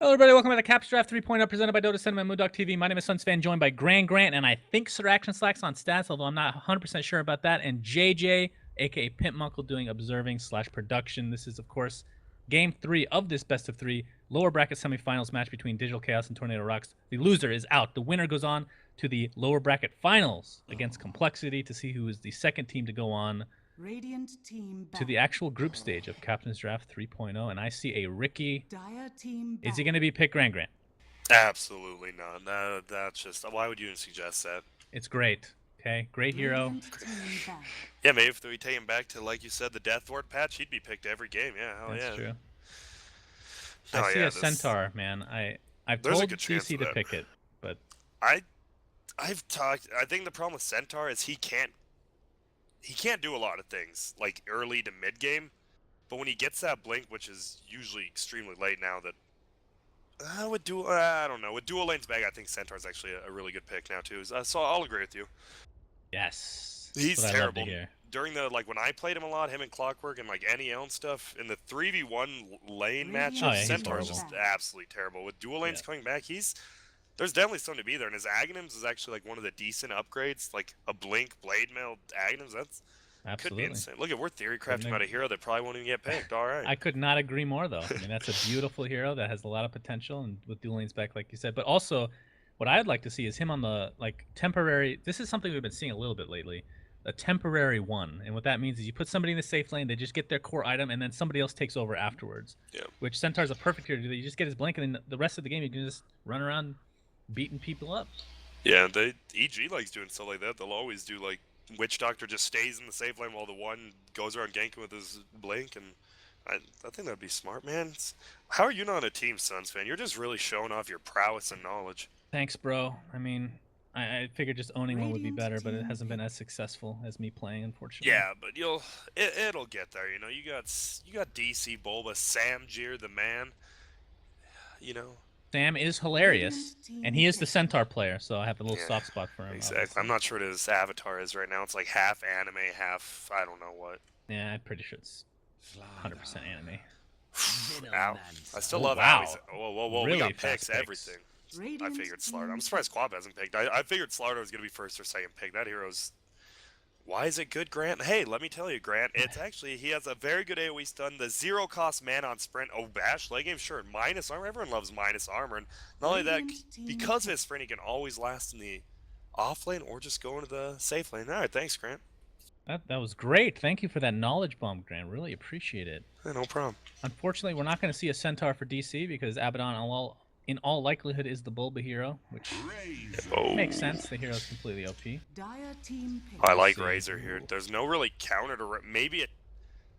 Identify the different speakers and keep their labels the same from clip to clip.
Speaker 1: Hello, everybody. Welcome to the Caps Draft 3.0 presented by Dota Cinema and moonducktv. My name is Sunsfan, joined by Grant, and I think Sir Action Slacks on stats, although I'm not 100% sure about that, and JJ, aka Pimp Muckle, doing observing/production. This is, of course, Game 3 of this best of 3 lower bracket semifinals match between Digital Chaos and Tornado.RoX. The loser is out. The winner goes on to the lower bracket finals against Complexity to see who is the second team to go on
Speaker 2: Radiant team
Speaker 1: to the actual group stage of Captain's Draft 3.0, and I see a Ricky.
Speaker 2: Dire team
Speaker 1: Is he going to be picked, Grant?
Speaker 3: Absolutely not. No, that's just. Why would you even suggest that?
Speaker 1: It's great. Okay, great hero.
Speaker 3: Yeah, maybe if we take him back to, like you said, the Death Ward patch, he'd be picked every game. Yeah, hell
Speaker 1: That's
Speaker 3: yeah.
Speaker 1: true.
Speaker 3: No,
Speaker 1: I see
Speaker 3: yeah,
Speaker 1: a Centaur, man. I've
Speaker 3: There's a
Speaker 1: told
Speaker 3: good chance
Speaker 1: DC
Speaker 3: of
Speaker 1: to
Speaker 3: that.
Speaker 1: pick it, but
Speaker 3: I think the problem with Centaur is he can't do a lot of things like early to mid game, but when he gets that blink, which is usually extremely late now, that I don't know. With dual lanes back, I think Centaur's actually a really good pick now too. So I'll agree with you.
Speaker 1: yes,
Speaker 3: He's
Speaker 1: that's what I love to
Speaker 3: terrible.
Speaker 1: hear.
Speaker 3: During the, like, when I played him a lot, him and Clockwork and, like, NEL and stuff, in the 3v1 lane matchup,
Speaker 1: Oh, yeah, he's
Speaker 3: Centaur's
Speaker 1: horrible.
Speaker 3: just absolutely terrible. With dual lanes coming back, there's definitely something to be there, and his Aghanims is actually, like, one of the decent upgrades, like a Blink, Blade Mail, Aghanims, could be
Speaker 1: Absolutely.
Speaker 3: insane. Look, we're theory crafting about a hero that probably won't even get picked, alright.
Speaker 1: I could not agree more, though. I mean, that's a beautiful hero that has a lot of potential, and with dual lanes back, like you said. But also, what I'd like to see is him on the, like, temporary. This is something we've been seeing a little bit lately. A temporary one, and what that means is you put somebody in the safe lane, they just get their core item, and then somebody else takes over afterwards.
Speaker 3: Yeah.
Speaker 1: Which Centaur's a perfect hero to do that. You just get his blink, and then the rest of the game you can just run around beating people up.
Speaker 3: Yeah, EG likes doing stuff like that. They'll always do, like, Witch Doctor just stays in the safe lane while the one goes around ganking with his blink, and I think that'd be smart, man. How are you not a Team Suns fan? You're just really showing off your prowess and knowledge.
Speaker 1: Thanks, bro. I mean, I figured just owning one would be better, but it hasn't been as successful as me playing, unfortunately.
Speaker 3: Yeah, but it'll get there. You know, you got DC Bulba, Sam Jeer, the man. You know,
Speaker 1: Sam is hilarious, and he is the Centaur player, so I have a little soft spot for him.
Speaker 3: Exactly.
Speaker 1: Obviously.
Speaker 3: I'm not sure what his avatar is right now. It's like half anime, half I don't know what.
Speaker 1: Yeah, I'm pretty sure it's 100% anime.
Speaker 3: Ow. I still love
Speaker 1: wow.
Speaker 3: how he's. Whoa,
Speaker 1: Really
Speaker 3: we got
Speaker 1: fast
Speaker 3: picks, everything. I figured Slardo. I'm surprised Quab hasn't picked. I figured Slardo was going to be first or second pick. That hero's... Why is it good, Grant? Hey, let me tell you, Grant. It's actually... He has a very good AoE stun. The zero-cost man on sprint. Oh, bash, late game, sure. Minus armor. Everyone loves minus armor. And not only that, because of his sprint, he can always last in the off lane or just go into the safe lane. All right, thanks, Grant.
Speaker 1: That was great. Thank you for that knowledge bomb, Grant. Really appreciate it.
Speaker 3: Yeah, no problem.
Speaker 1: Unfortunately, we're not going to see a Centaur for DC because Abaddon, in all likelihood, is the Bulba hero, which makes sense. The hero is completely OP.
Speaker 3: I like Razor here. There's no really counter to...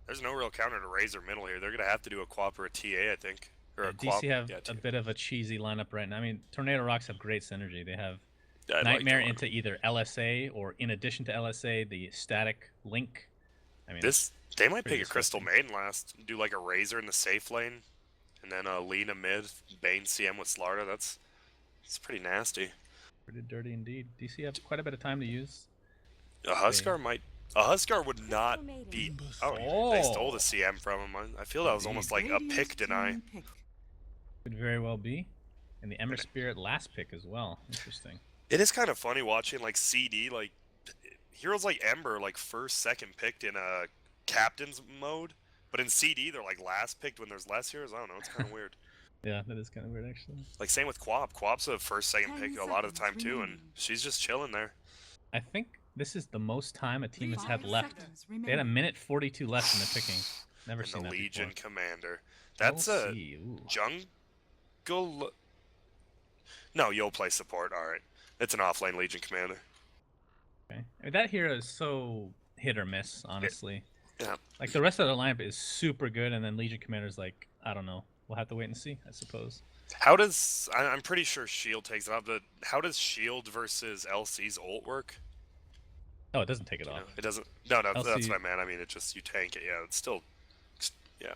Speaker 3: There's no real counter to Razor middle here. They're going to have to do a Quap or a TA, I think. Or a
Speaker 1: DC have
Speaker 3: a
Speaker 1: bit of a cheesy lineup right now. I mean, Tornado.RoX have great synergy. They have
Speaker 3: I
Speaker 1: Nightmare
Speaker 3: like
Speaker 1: into either LSA or, in addition to LSA, the static Link. I mean,
Speaker 3: they might pick a Crystal Maiden last. Do like a Razor in the safe lane. And then Lina mid, Bane CM with Slardo. It's pretty nasty.
Speaker 1: Pretty dirty indeed. DC have quite a bit of time to use.
Speaker 3: A Huskar might... A Huskar would not be... Oh, they stole the CM from him. I feel that was almost like a pick deny.
Speaker 1: Could very well be. And the Ember Spirit last pick as well. Interesting.
Speaker 3: It is kind of funny watching like CD, like heroes like Ember, like first, second picked in a captain's mode. But in CD, they're like last picked when there's less heroes. I don't know. It's kind of weird.
Speaker 1: Yeah, that is kind of weird, actually.
Speaker 3: Like, same with Quap. Quap's a first, second pick a lot of the time, too, and she's just chilling there.
Speaker 1: I think this is the most time a team has had left. They had a minute 42 left in the picking. Never seen that
Speaker 3: Legion
Speaker 1: before.
Speaker 3: Commander. That's a jungle... No, you'll play support. All right. It's an offlane Legion Commander.
Speaker 1: Okay. I mean, that hero is so hit or miss, honestly.
Speaker 3: Yeah.
Speaker 1: Like, the rest of the lineup is super good, and then Legion Commander's like, I don't know. We'll have to wait and see, I suppose.
Speaker 3: How does... I'm pretty sure Shield takes it off, but how does Shield versus LC's ult work?
Speaker 1: Oh, it doesn't take it off.
Speaker 3: It doesn't... No,
Speaker 1: LC...
Speaker 3: that's what I meant. I mean, it just... You tank it. Yeah, it's still... Yeah.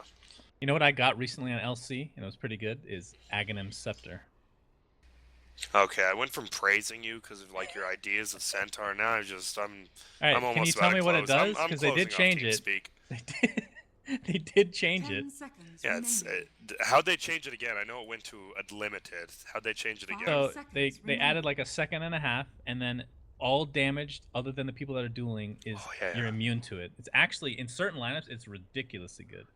Speaker 1: You know what I got recently on LC, and it was pretty good, is Aghanim Scepter.
Speaker 3: Okay, I went from praising you because of like your ideas of Centaur. Now I'm
Speaker 1: All right,
Speaker 3: almost
Speaker 1: can you tell me what it does?
Speaker 3: Because
Speaker 1: they did change it.
Speaker 3: Speak.
Speaker 1: They did. They did change it.
Speaker 2: 10 seconds
Speaker 3: Yeah, it's
Speaker 2: remaining.
Speaker 3: how'd they change it again? I know it went to a limited. How'd they change it again?
Speaker 1: So
Speaker 2: seconds
Speaker 1: they added
Speaker 2: remaining.
Speaker 1: like a second and a half, and then all damaged other than the people that are dueling is
Speaker 3: Oh, yeah,
Speaker 1: you're
Speaker 3: yeah.
Speaker 1: immune to it. It's actually in certain lineups it's ridiculously good.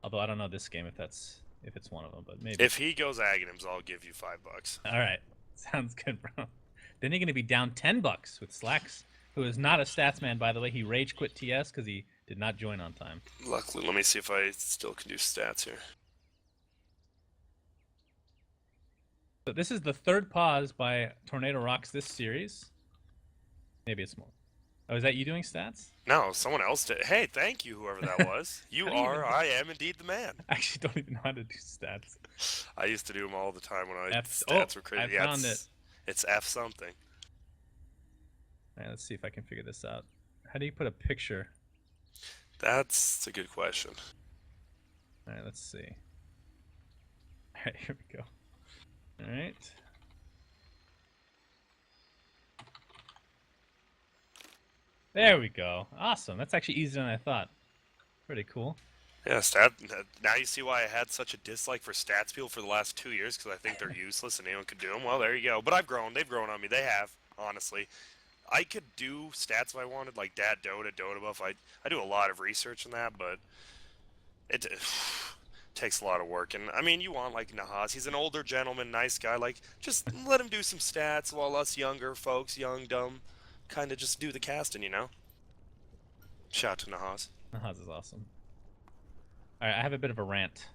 Speaker 1: Although I don't know this game if it's one of them, but maybe.
Speaker 3: If he goes Aghanims, I'll give you $5.
Speaker 1: All right, sounds good, bro. Then you're gonna be down $10 with Slacks, who is not a stats man, by the way. He rage quit TS because he did not join on time.
Speaker 3: Luckily, let me see if I still can do stats here.
Speaker 1: So this is the third pause by Tornado.RoX this series. Maybe it's more. Oh, is that you doing stats?
Speaker 3: No, someone else did. Hey, thank you, whoever that was. You
Speaker 1: How do you
Speaker 3: are,
Speaker 1: even-
Speaker 3: I am indeed the man.
Speaker 1: I actually don't even know how to do stats.
Speaker 3: I used to do them all the time when
Speaker 1: F-
Speaker 3: stats
Speaker 1: oh,
Speaker 3: were crazy.
Speaker 1: I
Speaker 3: Yeah,
Speaker 1: found it.
Speaker 3: It's F something.
Speaker 1: All right, let's see if I can figure this out. How do you put a picture?
Speaker 3: That's a good question.
Speaker 1: All right, let's see. All right, here we go. All right. There we go. Awesome. That's actually easier than I thought. Pretty cool.
Speaker 3: Yeah, now you see why I had such a dislike for stats people for the last 2 years, because I think they're useless and anyone could do them. Well, there you go. But I've grown. They've grown on me. They have, honestly. I could do stats if I wanted, like Dad Dota, Dota Buff. I do a lot of research in that, but it takes a lot of work. And, I mean, you want, like, Nahaz. He's an older gentleman, nice guy. Like, just let him do some stats while us younger folks, young, dumb, kind of just do the casting, you know? Shout out to Nahaz.
Speaker 1: Nahaz is awesome. All right, I have a bit of a rant,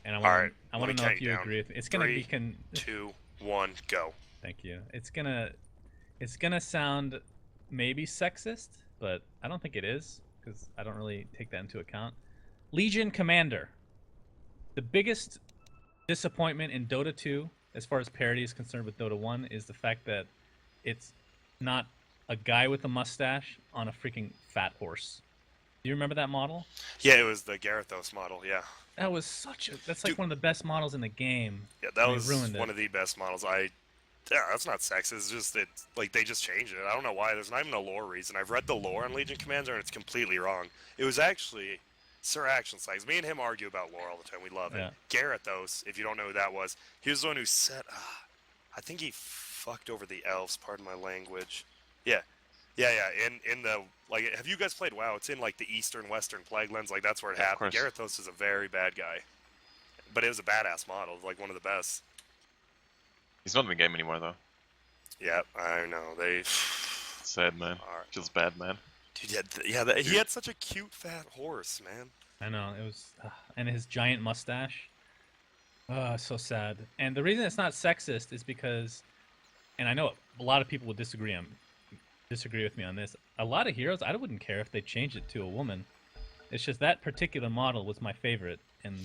Speaker 1: and I
Speaker 3: Alright,
Speaker 1: want
Speaker 3: let
Speaker 1: to
Speaker 3: me
Speaker 1: know
Speaker 3: count
Speaker 1: if
Speaker 3: you
Speaker 1: you
Speaker 3: down.
Speaker 1: agree with me. It's gonna be
Speaker 3: 2, 1, go.
Speaker 1: Thank you. It's gonna sound maybe sexist, but I don't think it is because I don't really take that into account. Legion Commander. The biggest disappointment in Dota 2, as far as parity is concerned with Dota 1, is the fact that it's not a guy with a mustache on a freaking fat horse. Do you remember that model?
Speaker 3: Yeah, it was the Garethos model, yeah.
Speaker 1: That was that's like
Speaker 3: Dude.
Speaker 1: one of the best models in the game.
Speaker 3: Yeah, that
Speaker 1: and they
Speaker 3: was
Speaker 1: ruined
Speaker 3: one
Speaker 1: it.
Speaker 3: of the best models. Yeah, that's not sexist. It's just that, like, they just changed it. I don't know why. There's not even a lore reason. I've read the lore on Legion Commander, and it's completely wrong. It was actually Sir Action Slice. Me and him argue about lore all the time. We love it.
Speaker 1: Yeah.
Speaker 3: Garethos, if you don't know who that was, he was the one who set. I think he fucked over the elves. Pardon my language. Yeah. In the, like, have you guys played WoW? It's in, like, the eastern, western plague lands. Like, that's where it happened.
Speaker 4: course.
Speaker 3: Garethos is a very bad guy. But it was a badass model. Like, one of the best.
Speaker 4: He's not in the game anymore, though.
Speaker 3: Yeah, I know. They.
Speaker 4: Sad, man.
Speaker 3: Alright.
Speaker 4: Feels bad, man.
Speaker 3: Dude, he had such a cute fat horse, man.
Speaker 1: I know it was, and his giant mustache. So sad. And the reason it's not sexist is because, and I know a lot of people would disagree with me on this. A lot of heroes, I wouldn't care if they changed it to a woman. It's just that particular model was my favorite, and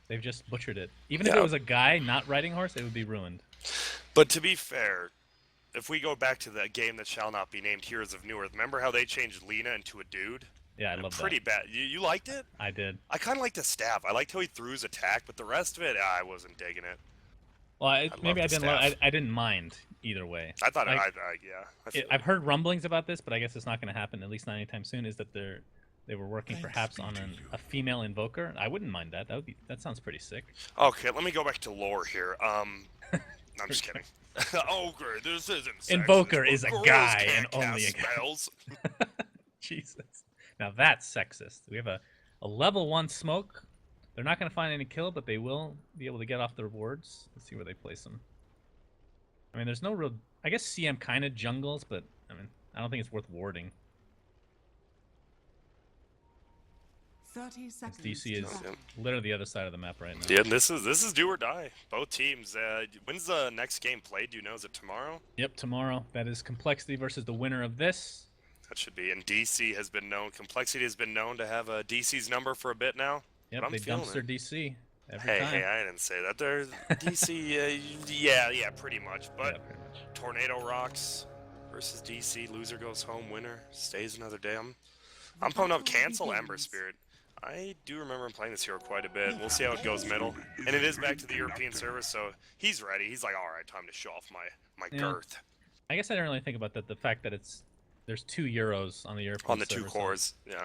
Speaker 1: they've just butchered it. Even if
Speaker 3: Yeah.
Speaker 1: it was a guy not riding a horse, it would be ruined.
Speaker 3: But to be fair, if we go back to the game that shall not be named, Heroes of Newerth, remember how they changed Lena into a dude?
Speaker 1: Yeah, I love
Speaker 3: Pretty
Speaker 1: that.
Speaker 3: bad. You liked it?
Speaker 1: I did.
Speaker 3: I kind of liked the staff. I liked how he threw his attack, but the rest of it, I wasn't digging it.
Speaker 1: Well, maybe I
Speaker 3: love the
Speaker 1: didn't.
Speaker 3: staff.
Speaker 1: I didn't mind either way.
Speaker 3: I thought,
Speaker 1: Like,
Speaker 3: yeah. I feel
Speaker 1: I've heard rumblings about this, but I guess it's not going to happen, at least not anytime soon. Is that they were working perhaps on a female invoker? I wouldn't mind that. That sounds pretty sick.
Speaker 3: Okay, let me go back to lore here. I'm just kidding. Okay, this isn't sexist,
Speaker 1: Invoker
Speaker 3: but
Speaker 1: is a
Speaker 3: girls
Speaker 1: guy
Speaker 3: can't
Speaker 1: and only
Speaker 3: cast
Speaker 1: a guy.
Speaker 3: spells.
Speaker 1: Jesus. Now that's sexist. We have a level 1 smoke. They're not going to find any kill, but they will be able to get off the rewards. Let's see where they place them. I mean, there's no real... I guess CM kind of jungles, but I mean, I don't think it's worth warding.
Speaker 2: 30 seconds.
Speaker 1: DC is
Speaker 2: to go.
Speaker 1: literally the other side of the map right now.
Speaker 3: Yeah, this is do or die. Both teams. When's the next game played? Do you know? Is it tomorrow?
Speaker 1: Yep, tomorrow. That is Complexity versus the winner of this.
Speaker 3: That should be. And DC has been known. Complexity has been known to have a DC's number for a bit now.
Speaker 1: Yep,
Speaker 3: but I'm
Speaker 1: they
Speaker 3: feeling
Speaker 1: dumpster
Speaker 3: it.
Speaker 1: DC every
Speaker 3: Hey,
Speaker 1: time.
Speaker 3: hey, I didn't say that. They're DC. Yeah, pretty much. But
Speaker 1: Yeah, pretty much.
Speaker 3: Tornado.RoX versus DC. Loser goes home. Winner stays another day. I'm pumping up. Cancel Ember Spirit. I do remember him playing this hero quite a bit. We'll see how it goes middle. And it is back to the European server, so he's ready. He's like, all right, time to show off my
Speaker 1: Yeah.
Speaker 3: girth
Speaker 1: I guess I didn't really think about that. The fact that there's 2 euros on the European
Speaker 3: on the two
Speaker 1: server, so
Speaker 3: cores. Yeah.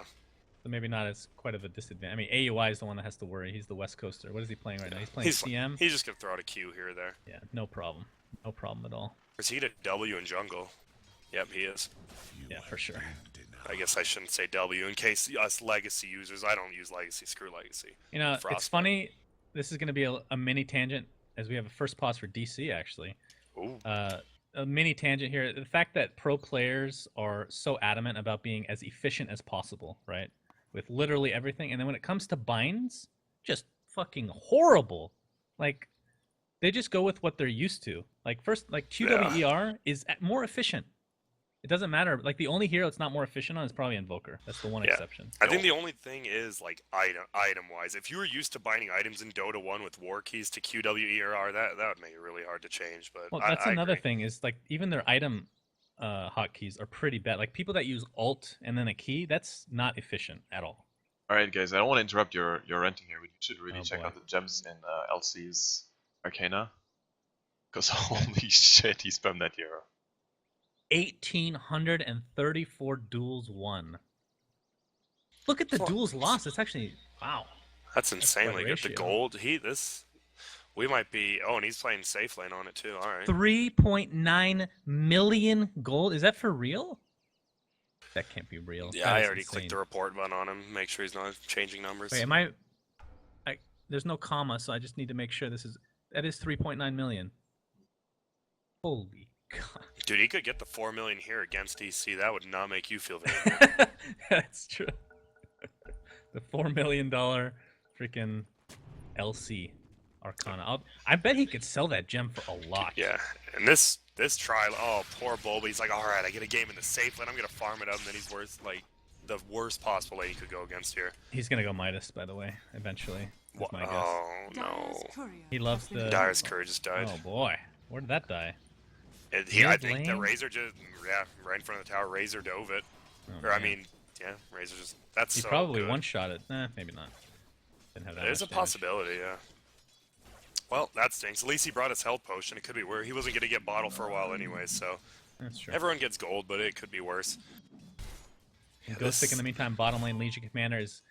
Speaker 1: So maybe not as quite of a disadvantage. I mean, AUI is the one that has to worry. He's the West Coaster. What is he playing right now? He's playing CM.
Speaker 3: He's just gonna throw out a Q here or there.
Speaker 1: Yeah, no problem. No problem at all.
Speaker 3: Is he a W in jungle? Yep, he is.
Speaker 1: Yeah, for sure.
Speaker 3: I guess I shouldn't say W in case us Legacy users. I don't use Legacy. Screw Legacy.
Speaker 1: You know,
Speaker 3: Frostbite.
Speaker 1: it's funny. This is going to be a mini tangent, as we have a first pause for DC, actually.
Speaker 3: Ooh.
Speaker 1: A mini tangent here. The fact that pro players are so adamant about being as efficient as possible, right? With literally everything. And then when it comes to binds, just fucking horrible. Like, they just go with what they're used to. Like, first, like, QWER is more efficient. It doesn't matter. Like, the only hero it's not more efficient on is probably Invoker. That's the one exception.
Speaker 3: I think the only thing is, like, item-wise. If you were used to binding items in Dota 1 with war keys to QWER, that would make it really hard to change. But
Speaker 1: well, that's another thing is, like, even their item hotkeys are pretty bad. Like, people that use alt and then a key, that's not efficient at all.
Speaker 4: Alright guys, I don't want to interrupt your ranting here, but you should really check
Speaker 1: boy.
Speaker 4: out the gems in LC's Arcana. Because holy shit, he spammed that hero.
Speaker 1: 1,834 duels won. Look at the duels lost. It's actually, wow.
Speaker 3: That's insanely good. The
Speaker 1: ratio.
Speaker 3: gold, we might be. Oh, and he's playing safe lane on it too. All right.
Speaker 1: 3.9 million gold. Is that for real? That can't be real.
Speaker 3: Yeah,
Speaker 1: That
Speaker 3: I
Speaker 1: is
Speaker 3: already
Speaker 1: insane.
Speaker 3: clicked the report button on him. Make sure he's not changing numbers.
Speaker 1: Wait, there's no comma, so I just need to make sure that is 3.9 million. Holy God.
Speaker 3: Dude, he could get the 4 million here against DC. That would not make you feel very good.
Speaker 1: That's true. The $4 million freaking LC Arcana. I bet he could sell that gem for a lot.
Speaker 3: Yeah, and this trial, oh, poor Bulba. He's like, all right, I get a game in the safe lane. I'm gonna farm it up, and then he's worth like the worst possible lane he could go against here.
Speaker 1: He's gonna go Midas, by the way, eventually. That's my guess.
Speaker 3: Oh no,
Speaker 1: He loves the
Speaker 3: Dyer's Courier just died.
Speaker 1: Oh boy, where did that die?
Speaker 3: I think the Razor just, right in front of the tower, Razor dove it.
Speaker 1: Oh,
Speaker 3: Or, I
Speaker 1: man.
Speaker 3: mean, yeah, Razor just, that's
Speaker 1: He
Speaker 3: so
Speaker 1: probably
Speaker 3: good.
Speaker 1: one-shot it. Nah, maybe not. Didn't have that
Speaker 3: There's a
Speaker 1: much damage.
Speaker 3: possibility, yeah. Well, that stinks. At least he brought his health potion. It could be where he wasn't going to get bottle for a while anyway, so.
Speaker 1: That's true.
Speaker 3: Everyone gets gold, but it could be worse.
Speaker 1: Ghost Stick in the meantime, bottom lane Legion Commander is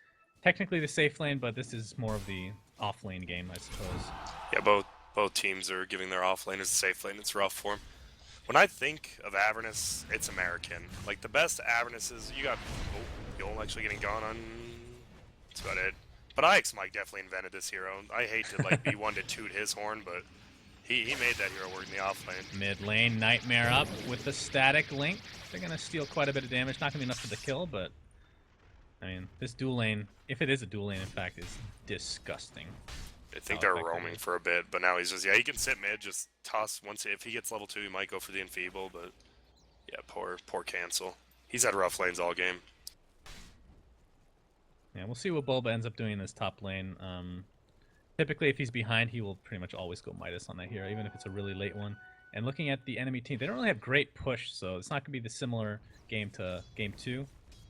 Speaker 1: technically the safe lane, but this is more of the off lane game, I suppose.
Speaker 3: Yeah, both teams are giving their off laners a safe lane. It's rough for them. When I think of Avernus, it's American. Like, the best Avernuses, you got Yol actually getting gone on. That's about it. But IX Mike definitely invented this hero. I hate to like be one to toot his horn, but he made that hero work in the off lane.
Speaker 1: Mid lane, Nightmare up with the static link. They're going to steal quite a bit of damage. Not going to be enough for the kill, but I mean, this dual lane, if it is a dual lane, in fact, is disgusting.
Speaker 3: I think they're roaming for a bit, but now he's just, he can sit mid, just toss once. If he gets level 2, he might go for the Enfeeble, but yeah, poor Cancel. He's had rough lanes all game.
Speaker 1: Yeah, we'll see what Bulba ends up doing in this top lane. Typically, if he's behind, he will pretty much always go Midas on that hero, even if it's a really late one. And looking at the enemy team, they don't really have great push, so it's not going to be the similar game to Game 2,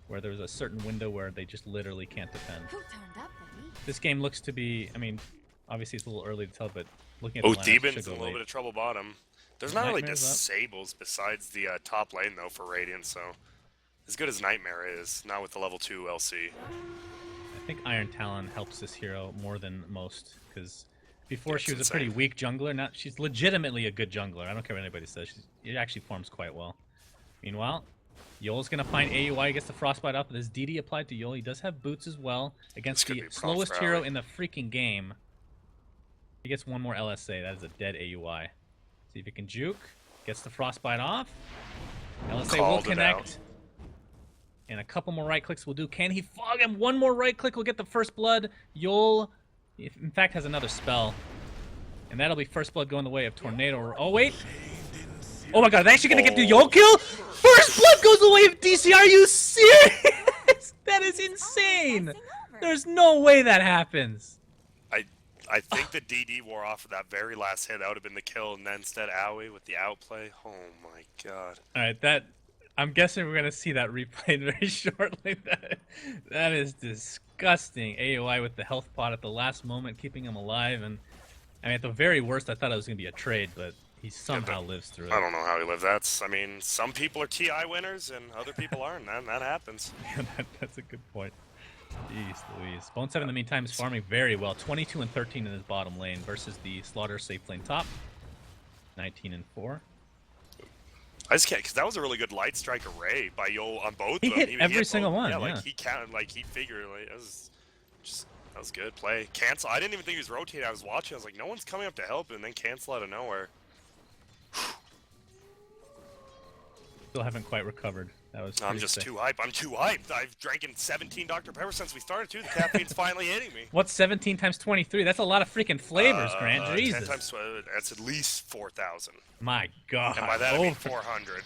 Speaker 1: where there was a certain window where they just literally can't defend.
Speaker 2: Who turned up, baby?
Speaker 1: This game looks to be, I mean, obviously it's a little early to tell, but looking at
Speaker 3: Oh,
Speaker 1: the lineup,
Speaker 3: Theban's
Speaker 1: should
Speaker 3: in a
Speaker 1: go
Speaker 3: little
Speaker 1: late.
Speaker 3: bit of trouble bottom. There's not really
Speaker 1: Nightmare's up.
Speaker 3: disables besides the top lane, though, for Radiant, so as good as Nightmare is, not with the level 2 LC.
Speaker 1: I think Iron Talon helps this hero more than most, because before
Speaker 3: Yeah,
Speaker 1: she was
Speaker 3: it's
Speaker 1: a pretty
Speaker 3: insane.
Speaker 1: weak jungler. Now she's legitimately a good jungler. I don't care what anybody says. It actually forms quite well. Meanwhile, Yol's going to find AUI. He gets the Frostbite up. There's DD applied to Yol. He does have boots as well against
Speaker 3: This could
Speaker 1: the
Speaker 3: be proc
Speaker 1: slowest
Speaker 3: for
Speaker 1: hero
Speaker 3: Ally.
Speaker 1: in the freaking game. He gets one more LSA. That is a dead AUI. See if he can juke. Gets the Frostbite off. LSA will
Speaker 3: Called it
Speaker 1: connect.
Speaker 3: out.
Speaker 1: And a couple more right clicks will do. Can he fog him? One more right click will get the first blood. Yol, in fact, has another spell. And that'll be first blood going the way of Tornado. Oh, wait. Oh my god, they're actually going to get the Yol kill? First blood goes the way of DC. Are you serious? That is insane. There's no way that happens.
Speaker 3: I think the DD wore off of that very last hit. That would have been the kill, and then instead Owie with the outplay. Oh my god.
Speaker 1: All right, I'm guessing we're gonna see that replayed very shortly. That is disgusting. AOI with the health pot at the last moment, keeping him alive, and I mean, at the very worst, I thought it was gonna be a trade, but he somehow lives through it.
Speaker 3: I don't know how he lived. I mean, some people are TI winners and other people aren't. That happens.
Speaker 1: Yeah, that's a good point. Jeez Louise. Bone 7 in the meantime is farming very well. 22 and 13 in his bottom lane versus the Slaughter safe lane top. 19 and 4.
Speaker 3: I just can't, because that was a really good light strike array by Yo on both
Speaker 1: He
Speaker 3: of them.
Speaker 1: hit every single one.
Speaker 3: Yeah,
Speaker 1: Yeah.
Speaker 3: like he counted, like he figured, like that was good play. Cancel. I didn't even think he was rotating. I was watching. I was like, no one's coming up to help, and then cancel out of nowhere.
Speaker 1: Still haven't quite recovered. That was.
Speaker 3: I'm just too hyped. I'm too hyped. I've drank in 17 Dr. Pepper since we started too. The caffeine's finally hitting me.
Speaker 1: What's 17 times 23? That's a lot of freaking flavors, Grant.
Speaker 3: 10
Speaker 1: Jesus.
Speaker 3: times, that's at least 4,000.
Speaker 1: My God.
Speaker 3: And by that I mean 400.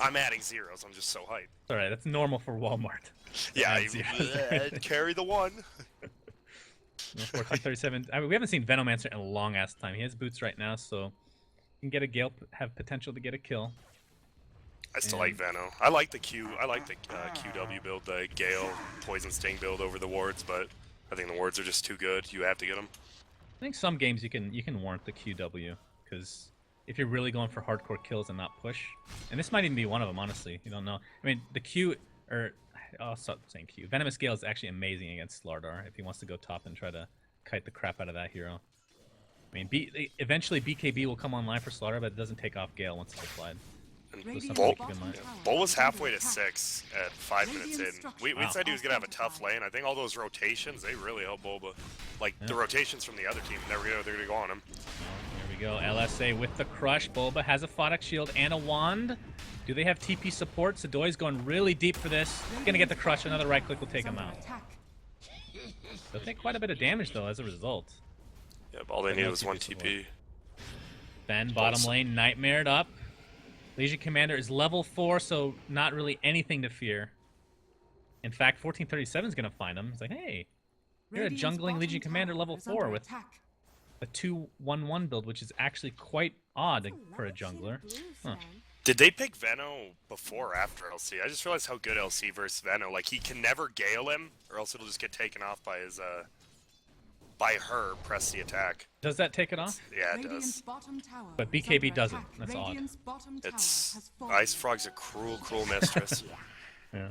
Speaker 3: I'm adding zeros. I'm just so hyped.
Speaker 1: All right, that's normal for Walmart.
Speaker 3: Yeah,
Speaker 1: Add zeros.
Speaker 3: carry the one.
Speaker 1: 1437. I mean, we haven't seen Venomancer in a long ass time. He has boots right now, so he can get a Gale, have potential to get a kill.
Speaker 3: I still like Veno. I like the QW build, the Gale Poison Sting build over the wards, but I think the wards are just too good. You have to get them.
Speaker 1: I think some games you can warrant the QW, because if you're really going for hardcore kills and not push, and this might even be one of them, honestly. You don't know. I mean, the Q, or I'll stop saying Q. Venomous Gale is actually amazing against Slardar if he wants to go top and try to kite the crap out of that hero. I mean, eventually BKB will come online for Slardar, but it doesn't take off Gale once it's applied.
Speaker 3: Bull was halfway to 6 at 5 minutes in. We said he was going to have a tough lane. I think all those rotations, they really help Bulba. Like, the rotations from the other team, they're going to go on him.
Speaker 1: Here we go. LSA with the crush. Bulba has a Photic Shield and a wand. Do they have TP support? Sadoy's going really deep for this. He's going to get the crush. Another right click will take him out. They'll take quite a bit of damage, though, as a result.
Speaker 3: Yeah, all they needed was one TP.
Speaker 1: Then, bottom lane, Nightmared up. Legion Commander is level 4, so not really anything to fear. In fact, 1437 is going to find him. He's like, hey, you're a jungling Legion Commander level 4 with a 2-1-1 build, which is actually quite odd for a jungler. Huh.
Speaker 3: Did they pick Veno before or after LC? I just realized how good LC versus Veno. Like, he can never Gale him, or else it'll just get taken off by his, by her press the attack.
Speaker 1: Does that take it off?
Speaker 3: Yeah, it does.
Speaker 1: But BKB doesn't. That's odd.
Speaker 3: It's Ice Frog's a cruel, cruel mistress.
Speaker 1: Yeah.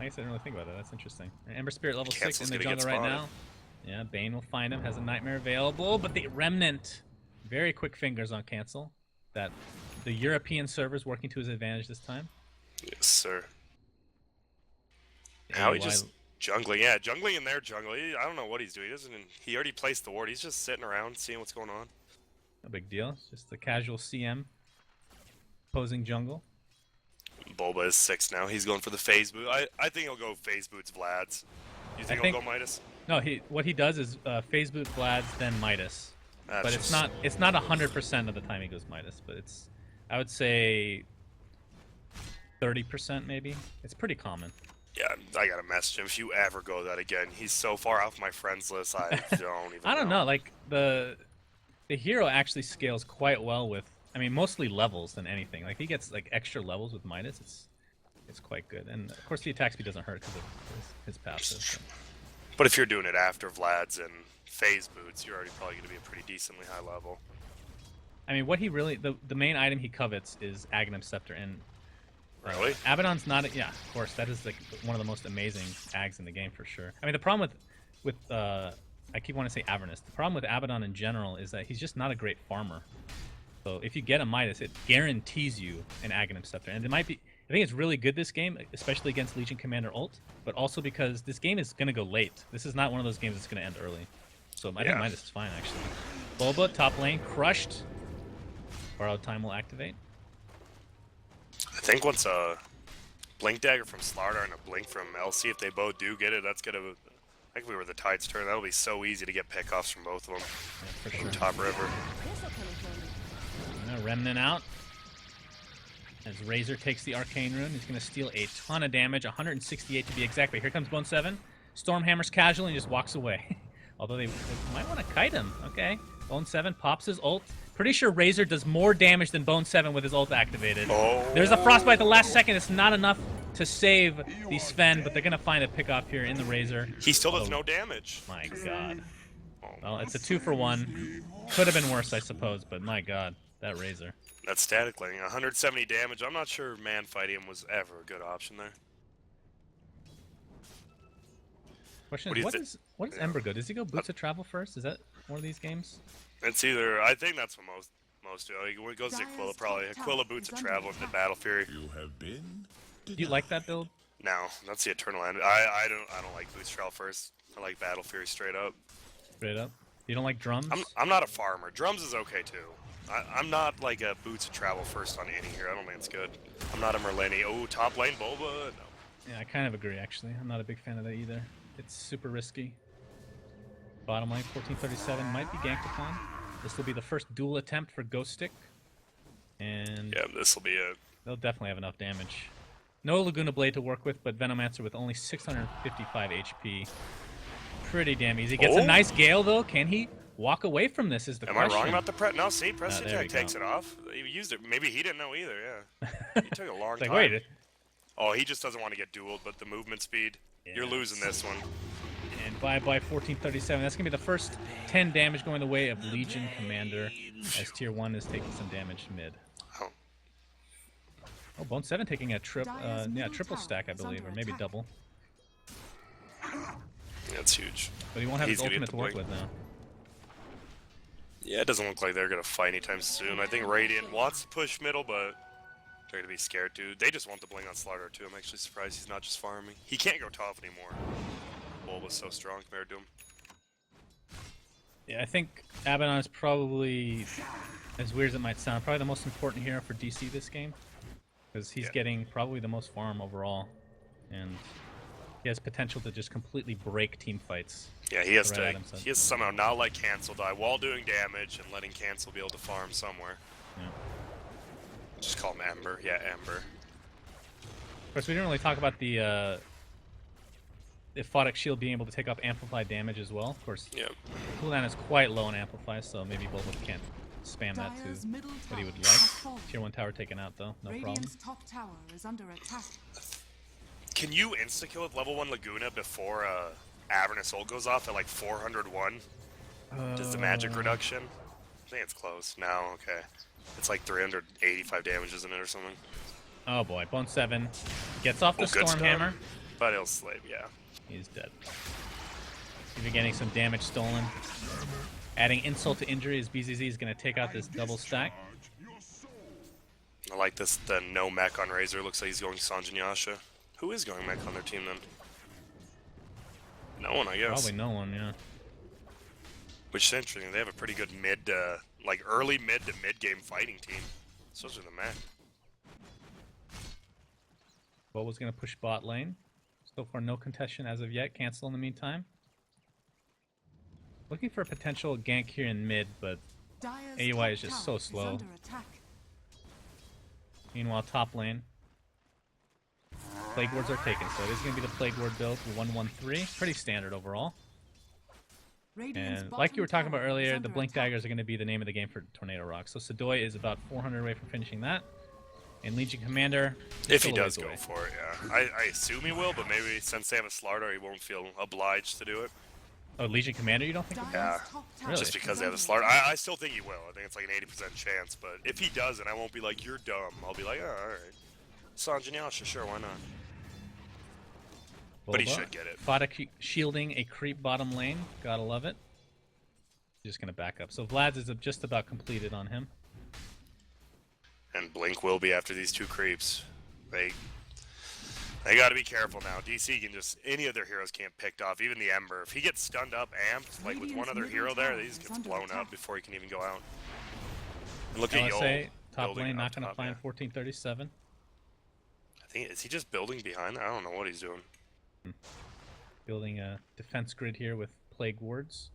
Speaker 1: I guess I didn't really think about that. That's interesting. Ember Spirit level 6
Speaker 3: Cancel's
Speaker 1: in the
Speaker 3: gonna get
Speaker 1: jungle right
Speaker 3: spotted.
Speaker 1: now. Yeah, Bane will find him. Has a Nightmare available, but the Remnant, very quick fingers on cancel. That the European server's working to his advantage this time.
Speaker 3: Yes, sir. How he just jungling, yeah, jungling in their jungle. I don't know what he's doing. He already placed the ward. He's just sitting around seeing what's going on.
Speaker 1: No big deal. It's just the casual CM posing jungle.
Speaker 3: Bulba is 6 now. He's going for the phase boot. I think he'll go phase boots Vlad's. You think he'll go Midas?
Speaker 1: No, what he does is phase boot Vlad's, then Midas.
Speaker 3: That's
Speaker 1: But it's not 100% of the time he goes Midas, but it's, I would say 30% maybe. It's pretty common.
Speaker 3: Yeah, I gotta message him if you ever go that again. He's so far off my friends list. I don't even.
Speaker 1: I don't know. Like the hero actually scales quite well with. I mean, mostly levels than anything. Like he gets like extra levels with Midas. It's quite good, and of course the attack speed doesn't hurt because of his passive. So.
Speaker 3: But if you're doing it after Vlad's and phase boots, you're already probably gonna be a pretty decently high level.
Speaker 1: I mean, what he really the main item he covets is Aghanim Scepter, and
Speaker 3: Really?
Speaker 1: Abaddon's not. Yeah, of course. That is like one of the most amazing ags in the game for sure. I mean, the problem with I keep wanting to say Avernus. The problem with Abaddon in general is that he's just not a great farmer. So if you get a Midas, it guarantees you an Aghanim Scepter, and it might be. I think it's really good this game, especially against Legion Commander ult, but also because this game is going to go late. This is not one of those games that's going to end early. So I think Midas is fine actually. Bulba top lane crushed. Borrowed time will activate.
Speaker 3: I think once a Blink Dagger from Slardar and a Blink from LC, if they both do get it, that's gonna. I think if we were the Tide's turn, that'll be so easy to get pickoffs from both of them.
Speaker 1: Yeah, for sure.
Speaker 3: From top river.
Speaker 1: Remnant out. As Razor takes the Arcane Rune, he's going to steal a ton of damage, 168 to be exact. But here comes Bone 7. Stormhammer's casual and he just walks away. Although they might want to kite him. Okay. Bone 7 pops his ult. Pretty sure Razor does more damage than Bone 7 with his ult activated.
Speaker 3: Oh.
Speaker 1: There's a Frostbite at the last second. It's not enough to save the Sven, but they're going to find a pickoff here in the Razor.
Speaker 3: He still does no damage.
Speaker 1: My god. Well, it's a 2-for-1. Could have been worse, I suppose, but my god, that Razor.
Speaker 3: That static lane, 170 damage. I'm not sure man fighting him was ever a good option there.
Speaker 1: Question
Speaker 3: What do
Speaker 1: is,
Speaker 3: you
Speaker 1: what
Speaker 3: thi-
Speaker 1: is what is Ember go? Does he go Boots of Travel first? Is that one of these games?
Speaker 3: It's either. I think that's what most do. Like, when it goes to Aquila, probably Aquila Boots of Travel into Battle Fury.
Speaker 5: You have been.
Speaker 1: Do you like that build?
Speaker 3: No, that's the Eternal End. I don't like Boots of Travel first. I like Battle Fury straight up.
Speaker 1: Straight up. You don't like drums?
Speaker 3: I'm not a farmer. Drums is okay too. I'm not like a Boots of Travel first on any here. I don't think it's good. I'm not a Merlini. Oh, top lane Boba. No.
Speaker 1: Yeah, I kind of agree actually. I'm not a big fan of that either. It's super risky. Bottom lane 1437 might be ganked upon. This will be the first dual attempt for Ghost Stick. And
Speaker 3: Yeah, this will be a.
Speaker 1: they'll definitely have enough damage. No Laguna Blade to work with, but Venomancer with only 655 HP. Pretty damn easy. Gets a nice Gale though. Can he walk away from this is the
Speaker 3: Am
Speaker 1: question.
Speaker 3: I wrong about the press? No, see, Prestige
Speaker 1: there we
Speaker 3: Jack takes
Speaker 1: go.
Speaker 3: it off. He used it. Maybe he didn't know either, yeah. He took a long
Speaker 1: It's like,
Speaker 3: time.
Speaker 1: wait.
Speaker 3: Oh, he just doesn't want to get dueled, but the movement speed. You're losing this one.
Speaker 1: And bye-bye 1437. That's going to be the first 10 damage going the way of Legion Commander as Tier 1 is taking some damage mid.
Speaker 3: Oh.
Speaker 1: Oh, Bone 7 taking a triple stack, I believe, or maybe double.
Speaker 3: That's huge.
Speaker 1: But he won't have
Speaker 3: He's
Speaker 1: his
Speaker 3: gonna
Speaker 1: ultimate
Speaker 3: get
Speaker 1: to
Speaker 3: the
Speaker 1: work
Speaker 3: blink.
Speaker 1: with now.
Speaker 3: Yeah, it doesn't look like they're going to fight anytime soon. I think Radiant wants to push middle, but they're going to be scared too. They just want the bling on Slaughter too. I'm actually surprised he's not just farming. He can't go top anymore. Bull was so strong compared to him.
Speaker 1: Yeah, I think Abaddon is probably, as weird as it might sound, probably the most important hero for DC this game. Because he's getting probably the most farm overall. And he has potential to just completely break team fights.
Speaker 3: Yeah, he has
Speaker 1: Red
Speaker 3: to.
Speaker 1: Adam said.
Speaker 3: He has to somehow not let Cancel die while doing damage and letting Cancel be able to farm somewhere.
Speaker 1: Yeah.
Speaker 3: Just call him Ember. Yeah, Ember.
Speaker 1: Of course, we didn't really talk about the Aphotic Shield being able to take up Amplified damage as well. Of course,
Speaker 3: Yeah.
Speaker 1: cooldown is quite low on Amplify, so maybe Bulba can't spam that to
Speaker 2: Dire's middle
Speaker 1: what he would
Speaker 2: tower has
Speaker 1: like.
Speaker 2: fallen.
Speaker 1: Tier 1 tower taken out though, no problem.
Speaker 2: Radiant's top tower is under attack.
Speaker 3: Can you insta-kill with level 1 Laguna before Avernus ult goes off at like 401? Does the magic reduction? I think it's close. No, okay. It's like 385 damage, isn't it, or something?
Speaker 1: Oh boy, Bone 7 gets off the
Speaker 3: good
Speaker 1: Stormhammer.
Speaker 3: stun. But he'll slave, yeah.
Speaker 1: He's dead. Even getting some damage stolen. Adding insult to injury as BZZ is going to take out this double stack.
Speaker 3: I like this, the no mech on Razor. Looks like he's going Sanjin Yasha. Who is going mech on their team then? No one, I guess.
Speaker 1: Probably no one, yeah.
Speaker 3: Which is interesting. They have a pretty good mid, like early mid to mid game fighting team. Especially the mech.
Speaker 1: What was going to push bot lane? So far, no contestation as of yet. Cancel in the meantime. Looking for a potential gank here in mid, but
Speaker 2: Dire's
Speaker 1: AUI
Speaker 2: top
Speaker 1: is just
Speaker 2: tower
Speaker 1: so slow.
Speaker 2: under attack.
Speaker 1: meanwhile, top lane. Plague Wards are taken, so it is going to be the Plague Ward build, 113. Pretty standard overall.
Speaker 2: Radiant's
Speaker 1: And like you were talking
Speaker 2: bottom
Speaker 1: about
Speaker 2: tower is
Speaker 1: earlier,
Speaker 2: under
Speaker 1: the Blink
Speaker 2: attack.
Speaker 1: Daggers are going to be the name of the game for Tornado.RoX. So Sadoy is about 400 away from finishing that. And Legion Commander,
Speaker 3: If he
Speaker 1: still a
Speaker 3: does
Speaker 1: ways
Speaker 3: go
Speaker 1: away.
Speaker 3: for it, yeah. I assume he will, but maybe since they have a Slardar, he won't feel obliged to do it.
Speaker 1: Oh, Legion Commander, you don't think?
Speaker 2: Dire's
Speaker 3: Yeah.
Speaker 2: top tower
Speaker 1: Really?
Speaker 3: Just
Speaker 2: is
Speaker 3: because they have a
Speaker 2: under
Speaker 3: Slardar.
Speaker 2: attack.
Speaker 3: I still think he will. I think it's like an 80% chance, but if he doesn't, I won't be like, you're dumb. I'll be like, oh, alright. Sanjin Yasha, sure, why not? But he
Speaker 1: Boba.
Speaker 3: should get it.
Speaker 1: Aphotic shielding a creep bottom lane. Gotta love it. Just going to back up. So Vlad's is just about completed on him.
Speaker 3: And Blink will be after these two creeps. They got to be careful now. DC can just, any of their heroes can't pick off. Even the Ember. If he gets stunned up, amped, like with one other hero there, he just gets blown up before he can even go out. And look at
Speaker 1: LSA,
Speaker 3: Yol
Speaker 1: top
Speaker 3: building
Speaker 1: lane,
Speaker 3: up
Speaker 1: not going to
Speaker 3: top,
Speaker 1: find
Speaker 3: yeah.
Speaker 1: 1437.
Speaker 3: I think, is he just building behind that? I don't know what he's doing.
Speaker 1: Building a defense grid here with Plague Wards.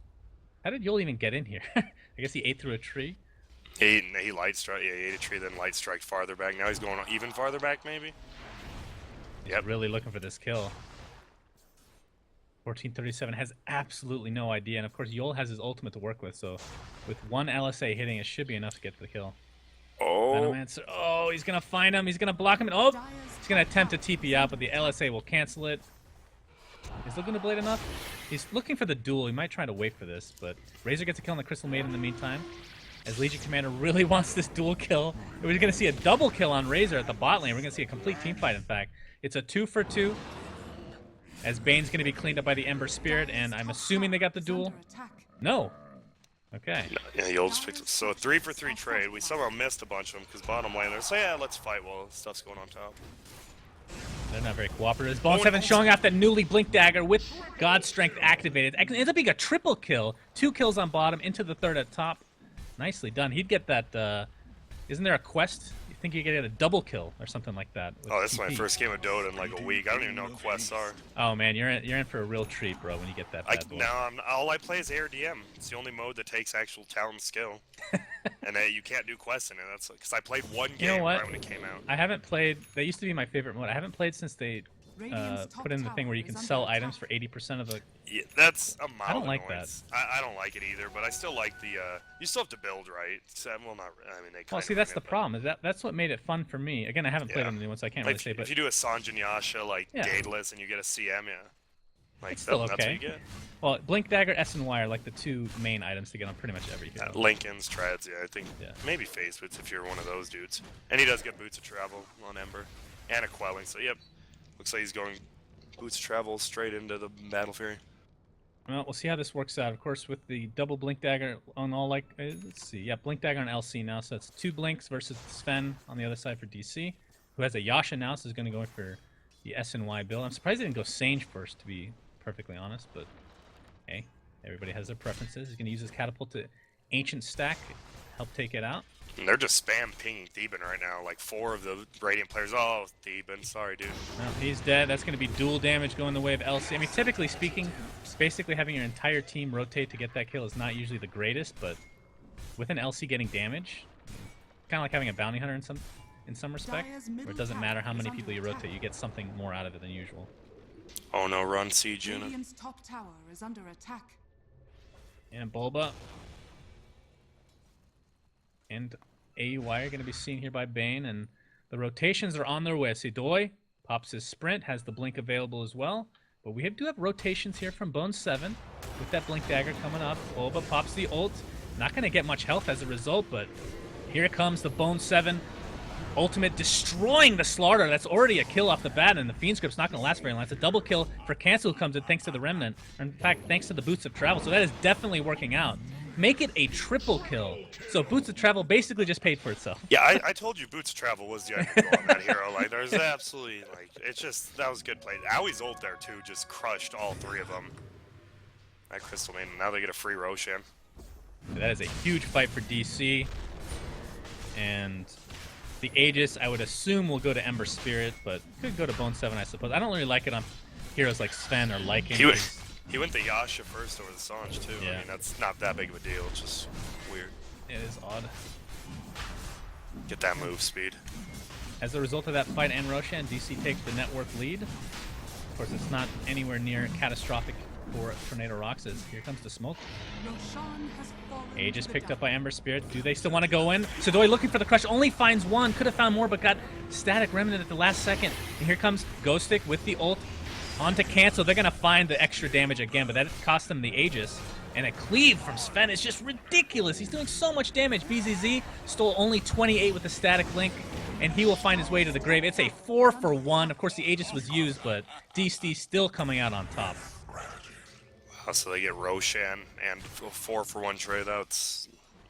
Speaker 1: How did Yol even get in here? I guess he ate through a tree.
Speaker 3: He light strike, yeah, he ate a tree, then light strike farther back. Now he's going even farther back, maybe?
Speaker 1: He's
Speaker 3: Yep.
Speaker 1: really looking for this kill. 1437 has absolutely no idea, and of course Yol has his ultimate to work with, so with one LSA hitting, it should be enough to get the kill.
Speaker 3: Oh,
Speaker 1: Venomancer, oh, he's gonna find him, he's gonna block him, and oh,
Speaker 2: Dire's
Speaker 1: he's gonna
Speaker 2: top
Speaker 1: attempt to
Speaker 2: tower
Speaker 1: TP out, but the LSA will cancel it. Is Laguna Blade enough? He's looking for the duel, he might try to wait for this, but Razor gets a kill on the Crystal Maiden in the meantime. As Legion Commander really wants this dual kill. We're going to see a double kill on Razor at the bot lane. We're going to see a complete team fight, in fact. It's a 2-for-2. as Bane's going to be cleaned up by the Ember Spirit, and I'm assuming they got the duel. No. Okay.
Speaker 3: Yeah, you'll just pick it. So a 3-for-3 trade. We somehow missed a bunch of them because bottom lane they're saying, yeah, let's fight while stuff's going on top.
Speaker 1: They're not very cooperative. Bone 7 showing off that newly Blink Dagger with God Strength activated. It ends up being a triple kill. 2 kills on bottom, into the third at top. Nicely done. He'd get that, isn't there a quest? You think you could get a double kill or something like that?
Speaker 3: Oh, this is my first game of Dota in like a week. I don't even know what quests are.
Speaker 1: Oh man, you're in for a real treat, bro, when you get that bad boy.
Speaker 3: All I play is AR DM. It's the only mode that takes actual talent and skill. And you can't do quests in it. That's because I played one game right when it came out.
Speaker 1: I haven't played. That used to be my favorite mode. I haven't played since they put in the thing where you can sell items for 80% of the.
Speaker 3: Yeah, that's a mild
Speaker 1: I don't like
Speaker 3: annoyance. I don't like it either, but I still like the. You still have to build, right? So, well, not. I mean, they.
Speaker 1: Well, see, that's the problem. Is that's what made it fun for me. Again, I haven't played on the new one, so I can't
Speaker 3: like,
Speaker 1: really say. But
Speaker 3: if you do a Sanjin Yasha gateless and you get a CM, yeah. Like
Speaker 1: still
Speaker 3: that's
Speaker 1: okay.
Speaker 3: what you get.
Speaker 1: Well, Blink Dagger, S and Y are like the 2 main items to get on pretty much every hero.
Speaker 3: Lincoln's Treads, yeah, I think maybe Phase Boots if you're one of those dudes. And he does get Boots of Travel on Ember. And a Quelling, so yep. Looks like he's going Boots of Travel straight into the Battle Fury.
Speaker 1: Well, we'll see how this works out. Of course, with the double Blink Dagger on all let's see. Yeah, Blink Dagger on LC now, so that's 2 Blinks versus Sven on the other side for DC, who has a Yasha now, so is going to go for the S and Y build. I'm surprised he didn't go Sage first, to be perfectly honest, but hey, everybody has their preferences. He's going to use his catapult to Ancient Stack, help take it out.
Speaker 3: And they're just spam pinging Theban right now, like 4 of the Radiant players. Oh, Theban, sorry, dude.
Speaker 1: Well, he's dead. That's going to be dual damage going the way of LC. I mean, typically speaking, basically having your entire team rotate to get that kill is not usually the greatest, but with an LC getting damage, kind of like having a bounty hunter in some respect, where it doesn't matter how many people you rotate, you get something more out of it than usual.
Speaker 3: Oh no, run Siege unit.
Speaker 2: Radiant's top tower is under attack.
Speaker 1: And Bulba and AUY are going to be seen here by Bane, and the rotations are on their way. See, Doi pops his sprint, has the blink available as well, but we do have rotations here from Bone 7 with that Blink Dagger coming up. Bulba pops the ult, not going to get much health as a result, but here comes the Bone 7 ultimate, destroying the Slaughter. That's already a kill off the bat, and the Fiend Script's not going to last very long. It's a double kill for Cancel, who comes in thanks to the Remnant, or in fact, thanks to the Boots of Travel, so that is definitely working out. Make it a triple kill. So Boots of Travel basically just paid for itself.
Speaker 3: Yeah, I told you Boots of Travel was the item on that hero. Like, there's absolutely, like, it's just, that was good play. Aui's ult there, too, just crushed all 3 of them. That Crystal Maiden, now they get a free Roshan.
Speaker 1: That is a huge fight for DC. And the Aegis, I would assume, will go to Ember Spirit, but could go to Bone 7, I suppose. I don't really like it on heroes like Sven or Lycan.
Speaker 3: He went the Yasha first over the Sanj, too.
Speaker 1: Yeah.
Speaker 3: I mean, that's not that big of a deal. It's just weird.
Speaker 1: It is odd.
Speaker 3: Get that move speed.
Speaker 1: As a result of that fight and Roshan, DC takes the network lead. Of course, it's not anywhere near catastrophic for Tornado.RoX. Here comes the smoke.
Speaker 2: Roshan has fallen
Speaker 1: Aegis
Speaker 2: to the
Speaker 1: picked up
Speaker 2: dark.
Speaker 1: by Ember Spirit. Do they still want to go in? Sudoi looking for the crush, only finds 1. Could have found more, but got Static Remnant at the last second. And here comes Ghostic with the ult. On to Cancel. They're going to find the extra damage again, but that cost them the Aegis. And a cleave from Sven is just ridiculous. He's doing so much damage. BZZ stole only 28 with the Static Link, and he will find his way to the grave. It's a 4-for-1. Of course, the Aegis was used, but DC still coming out on top.
Speaker 3: Wow, so they get Roshan and a 4-for-1 trade.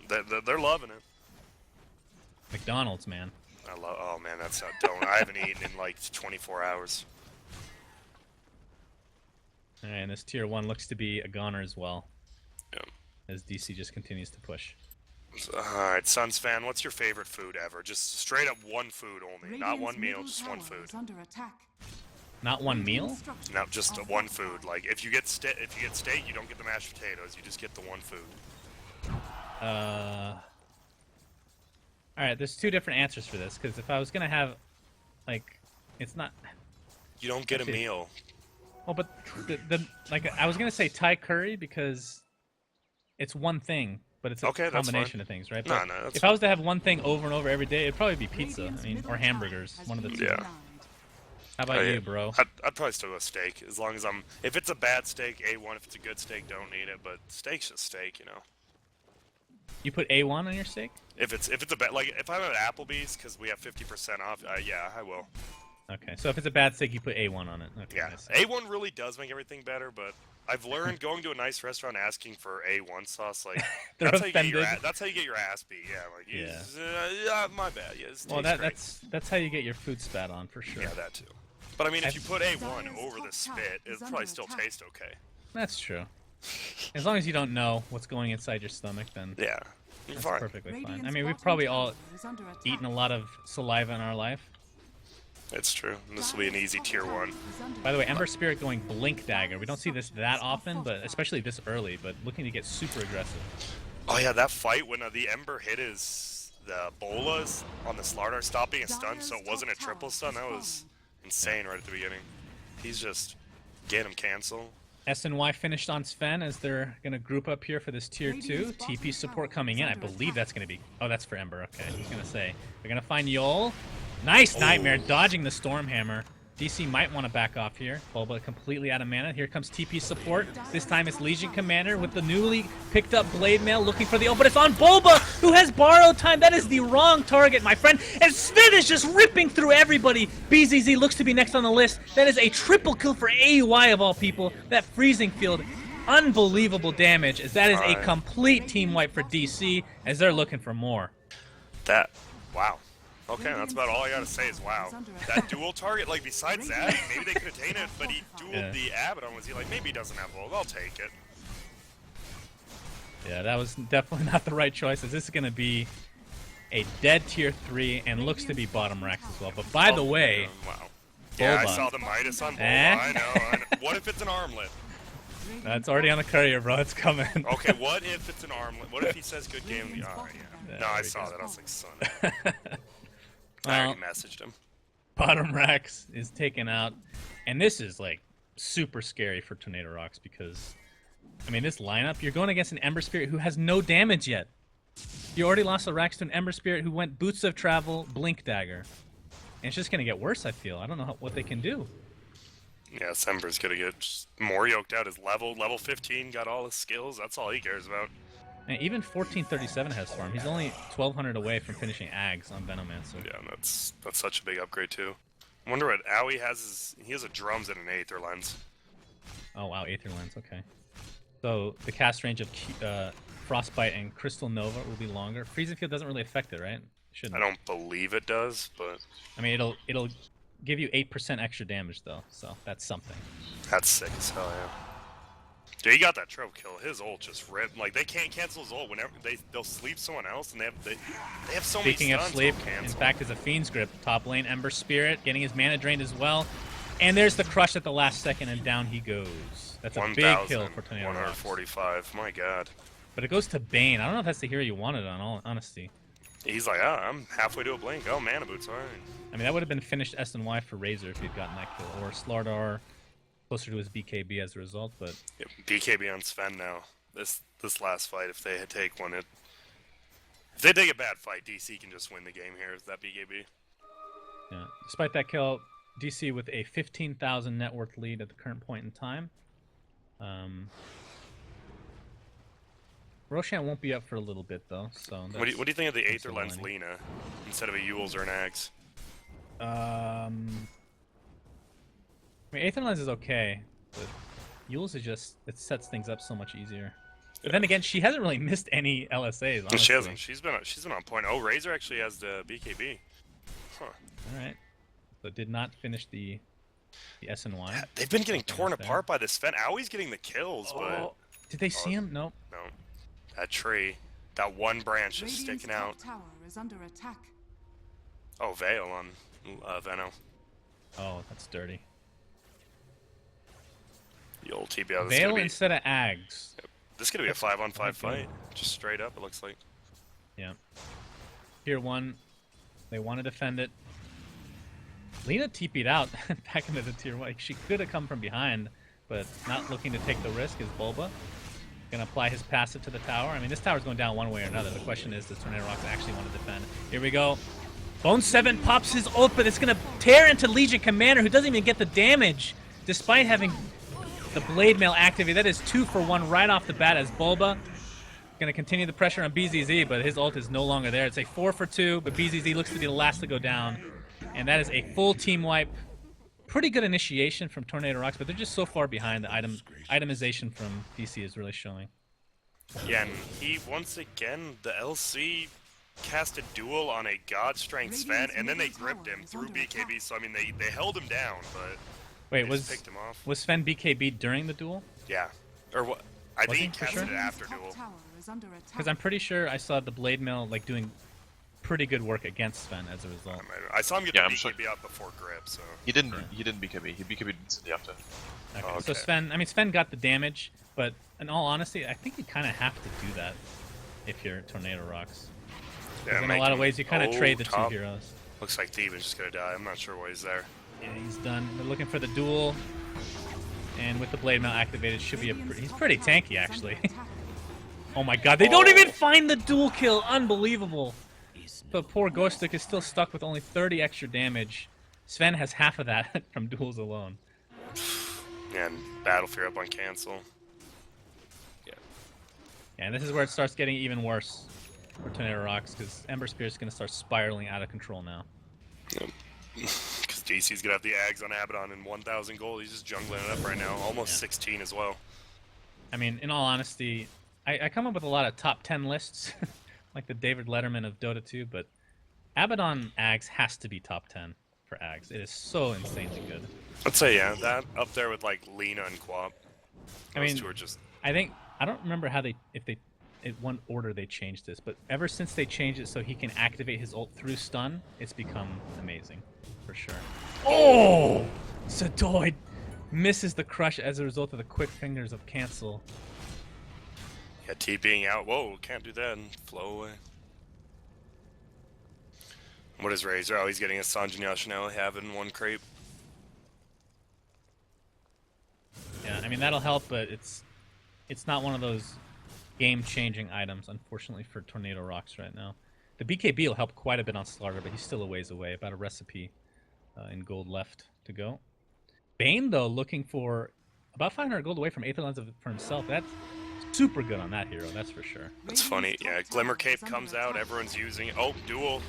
Speaker 3: They're loving it.
Speaker 1: McDonald's, man.
Speaker 3: Oh man, that's not donut. I haven't eaten in like 24 hours.
Speaker 1: All right, and this tier 1 looks to be a goner as well.
Speaker 3: Yeah.
Speaker 1: As DC just continues to push.
Speaker 3: Alright, Suns fan, what's your favorite food ever? Just straight up one food only. Not
Speaker 2: Radiant's
Speaker 3: one meal,
Speaker 2: middle
Speaker 3: just one
Speaker 2: tower
Speaker 3: food.
Speaker 2: is under attack.
Speaker 1: Not one meal?
Speaker 3: No, just one food. Like if you get steak, you don't get the mashed potatoes. You just get the one food.
Speaker 1: All right, there's 2 different answers for this, because if I was gonna have, like, it's not.
Speaker 3: You don't get a meal.
Speaker 1: Well, but I was gonna say Thai curry because it's one thing, but it's a combination of things, right? But
Speaker 3: No, that's
Speaker 1: if I was to have one thing over and over every day, it'd probably be pizza. I mean, or hamburgers, one of the 2.
Speaker 3: Yeah.
Speaker 1: How about you, bro?
Speaker 3: I'd probably still go steak, as long as if it's a bad steak, A1. If it's a good steak, don't eat it. But steak's just steak, you know.
Speaker 1: You put A1 on your steak?
Speaker 3: If it's a bad, like if I'm at Applebee's because we have 50% off, yeah, I will.
Speaker 1: Okay, so if it's a bad stick, you put A1 on it. Okay,
Speaker 3: Yeah,
Speaker 1: I see.
Speaker 3: A1 really does make everything better, but I've learned going to a nice restaurant asking for A1 sauce, like
Speaker 1: They're
Speaker 3: that's how you get your
Speaker 1: offended.
Speaker 3: that's how you get your ass beat. Yeah, like
Speaker 1: Yeah.
Speaker 3: yeah, my bad. Yeah, it
Speaker 1: Well,
Speaker 3: tastes great.
Speaker 1: that's how you get your food spat on for sure.
Speaker 3: Yeah, that too. But I mean, if
Speaker 1: I've-
Speaker 3: you put A1
Speaker 2: Dyer's
Speaker 3: over the
Speaker 2: top
Speaker 3: spit,
Speaker 2: tower
Speaker 3: it'll
Speaker 2: is
Speaker 3: probably
Speaker 2: under
Speaker 3: still
Speaker 2: attack.
Speaker 3: taste okay.
Speaker 1: That's true. As long as you don't know what's going inside your stomach, then
Speaker 3: Yeah, you're
Speaker 1: that's
Speaker 3: fine.
Speaker 1: perfectly fine.
Speaker 2: Radiant's
Speaker 1: I mean, we've
Speaker 2: bottom
Speaker 1: probably
Speaker 2: tower
Speaker 1: all
Speaker 2: is under attack.
Speaker 1: eaten a lot of saliva in our life.
Speaker 3: It's true. This will be an
Speaker 2: Dyer's
Speaker 3: easy
Speaker 2: top
Speaker 3: tier
Speaker 2: tower
Speaker 3: 1.
Speaker 2: is under
Speaker 1: By the way,
Speaker 2: attack.
Speaker 1: Ember Spirit going Blink Dagger. We don't see this that often, but especially this early, but looking to get super aggressive.
Speaker 3: Oh yeah, that fight when the Ember hit the bolas on the Slardar, stop being a stun, so it wasn't a triple stun. That was insane right at the beginning. He's just getting him cancel.
Speaker 1: SNY finished on Sven as they're going to group up here for this tier 2. TP support coming in. I believe that's going to be... Oh, that's for Ember. Okay, I was going to say. They're going to find Yol. Nice Nightmare dodging the Stormhammer. DC might want to back off here. Bulba completely out of mana. Here comes TP support. This time it's Legion Commander with the newly picked up Blade Mail looking for the ult, but it's on Bulba, who has borrowed time. That is the wrong target, my friend. And Sven is just ripping through everybody. BZZ looks to be next on the list. That is a triple kill for AUI of all people. That freezing field, unbelievable damage, as that is a complete team wipe for DC, as they're looking for more.
Speaker 3: Wow. Okay, that's about all I gotta say is wow. That dual target, like besides that, maybe they could attain it, but he dueled the Abaddon. Was he like, maybe he doesn't have ult, I'll take it.
Speaker 1: Yeah, that was definitely not the right choice, as this is going to be a dead tier 3 and looks to be bottom racks as well. But by the way,
Speaker 3: Wow. Yeah, I
Speaker 1: Bulba.
Speaker 3: saw the Midas on Bulba.
Speaker 1: Eh?
Speaker 3: I know. What if it's an armlet?
Speaker 1: it's already on the courier, bro. It's coming.
Speaker 3: Okay, what if it's an armlet? What if he says good game? Oh, yeah. No, I saw that. I was like, son. I already messaged him.
Speaker 1: Bottom racks is taken out. And this is, like, super scary for Tornado.RoX because, I mean, this lineup, you're going against an Ember Spirit who has no damage yet. You already lost the racks to an Ember Spirit who went Boots of Travel, Blink Dagger. And it's just going to get worse, I feel. I don't know what they can do.
Speaker 3: Yeah, Ember's gonna get just more yoked out. His level 15, got all his skills. That's all he cares about.
Speaker 1: And even 1437 has Storm. He's only 1200 away from finishing Ags on Venomancer.
Speaker 3: Yeah, that's such a big upgrade too. I wonder what Owie has. He has a drums and an Aether lens.
Speaker 1: Oh wow, Aether Lens, okay. So the cast range of Frostbite and Crystal Nova will be longer. Freezing Field doesn't really affect it, right? Shouldn't.
Speaker 3: I don't believe it does, but
Speaker 1: I mean, it'll give you 8% extra damage though, so that's something.
Speaker 3: that's sick as hell, yeah. Yeah, he got that trope kill. His ult just ripped. Like they can't cancel his ult whenever they'll sleep someone else, and they have so
Speaker 1: Speaking
Speaker 3: many
Speaker 1: of
Speaker 3: stuns.
Speaker 1: sleep,
Speaker 3: they'll
Speaker 1: in
Speaker 3: cancel.
Speaker 1: fact, is a Fiend's Grip. Top lane, Ember Spirit, getting his mana drained as well. And there's the crush at the last second, and down he goes. That's a big kill for Tornado.RoX.
Speaker 3: 145. My God.
Speaker 1: But it goes to Bane. I don't know if that's the hero you wanted, on all honesty.
Speaker 3: He's like, oh, I'm halfway to a blink. Oh, mana boots, alright.
Speaker 1: I mean, that would have been finished S&Y for Razor if he'd gotten that kill, or Slardar closer to his BKB as a result, but...
Speaker 3: Yep, BKB on Sven now. This last fight, if they take one, if they take a bad fight, DC can just win the game here with that BKB.
Speaker 1: Yeah. Despite that kill, DC with a 15,000 net worth lead at the current point in time. Roshan won't be up for a little bit, though, so...
Speaker 3: What do you think of the
Speaker 1: that's
Speaker 3: Aether
Speaker 1: a
Speaker 3: Lens
Speaker 1: lining.
Speaker 3: Lena instead of a Yules or an Axe?
Speaker 1: I mean, Aether Lens is okay, but Yules is just... It sets things up so much easier. But then again, she hasn't really missed any LSAs, honestly.
Speaker 3: She hasn't. She's been on point. Oh, Razor actually has the BKB. Huh.
Speaker 1: Alright. So did not finish the SNY.
Speaker 3: They've been getting torn
Speaker 1: up there.
Speaker 3: apart by this Sven. Owie's getting the kills, but
Speaker 1: Did they see him? Nope.
Speaker 3: no. That tree, that one branch is
Speaker 2: Radiant's
Speaker 3: sticking out.
Speaker 2: top tower is under attack.
Speaker 3: Oh, Veil on Veno.
Speaker 1: Oh, that's dirty.
Speaker 3: The old TBL.
Speaker 1: Veil instead of Ags.
Speaker 3: This is gonna be a 5-on-5 fight. Just straight up, it looks like.
Speaker 1: Yeah. Tier 1. They want to defend it. Lena TP'd out back into the tier 1. She could have come from behind, but not looking to take the risk is Bulba. Gonna apply his passive to the tower. I mean, this tower's going down one way or another. The question is, does Tornado.RoX actually want to defend? Here we go. Bone 7 pops his ult, but it's gonna tear into Legion Commander, who doesn't even get the damage, despite having the Blade Mail activated. That is 2 for 1 right off the bat as Bulba. Gonna continue the pressure on BZZ, but his ult is no longer there. It's a 4 for 2, but BZZ looks to be the last to go down. And that is a full team wipe pretty good initiation from Tornado.RoX, but they're just so far behind. The itemization from DC is really showing.
Speaker 3: Yeah, and he, once again, the LC cast a duel on a God Strength Sven, and then they gripped him through BKB, so I mean, they held him down, but
Speaker 1: Wait,
Speaker 3: they just picked him off.
Speaker 1: was Sven BKB during the duel?
Speaker 3: Yeah. Or what? I think he
Speaker 1: he for
Speaker 3: casted
Speaker 1: sure?
Speaker 3: it after duel.
Speaker 1: Because I'm pretty sure I saw the Blade Mill like doing pretty good work against Sven as a result.
Speaker 3: I saw him get
Speaker 4: Yeah,
Speaker 3: the
Speaker 4: I'm
Speaker 3: BKB
Speaker 4: sure.
Speaker 3: out before grip, so...
Speaker 4: He didn't BKB. He BKB'd instantly after.
Speaker 1: Okay.
Speaker 3: Oh,
Speaker 1: So
Speaker 3: okay.
Speaker 1: Sven got the damage, but in all honesty, I think you kind of have to do that if you're Tornado.RoX.
Speaker 3: Yeah,
Speaker 1: In a lot of ways, you kind of trade the
Speaker 3: top.
Speaker 1: two heroes.
Speaker 3: Looks like Thiev's just gonna die. I'm not sure why he's there.
Speaker 1: Yeah, he's done. They're looking for the duel, and with the Blade Mill activated, should be he's pretty tanky actually. Oh my God, they don't even find the duel kill. Unbelievable. But poor Ghostic is still stuck with only 30 extra damage. Sven has half of that from duels alone.
Speaker 3: Yeah, and Battle Fear up on cancel. Yeah.
Speaker 1: Yeah, and this is where it starts getting even worse for Tornado.RoX, because Ember Spear is going to start spiraling out of control now.
Speaker 3: Because DC's gonna have the Ags on Abaddon and 1,000 gold. He's just jungling it up right now. Almost 16 as well.
Speaker 1: I mean, in all honesty, I come up with a lot of top 10 lists, like the David Letterman of Dota 2, but Abaddon Ags has to be top 10 for Ags. It is so insanely good.
Speaker 3: I'd say, yeah, that up there with like Lena and Quap.
Speaker 1: I
Speaker 3: Those
Speaker 1: mean,
Speaker 3: two are just...
Speaker 1: I don't remember how in what order they changed this, but ever since they changed it so he can activate his ult through stun, it's become amazing, for sure. Oh! Sadoid misses the crush as a result of the quick fingers of cancel.
Speaker 3: Yeah, TPing out. Whoa, can't do that and flow away. What is Razor? Oh, he's getting a Sanjin Yashinel having one creep.
Speaker 1: Yeah, I mean, that'll help, but it's not one of those game-changing items, unfortunately, for Tornado.RoX right now. The BKB will help quite a bit on Slaughter, but he's still a ways away. About a recipe in gold left to go. Bane, though, looking for about 500 gold away from Aether Lens for himself. That's super good on that hero, that's for sure.
Speaker 3: That's funny. Yeah, Glimmer Cape comes out. Everyone's using it. Oh, duel.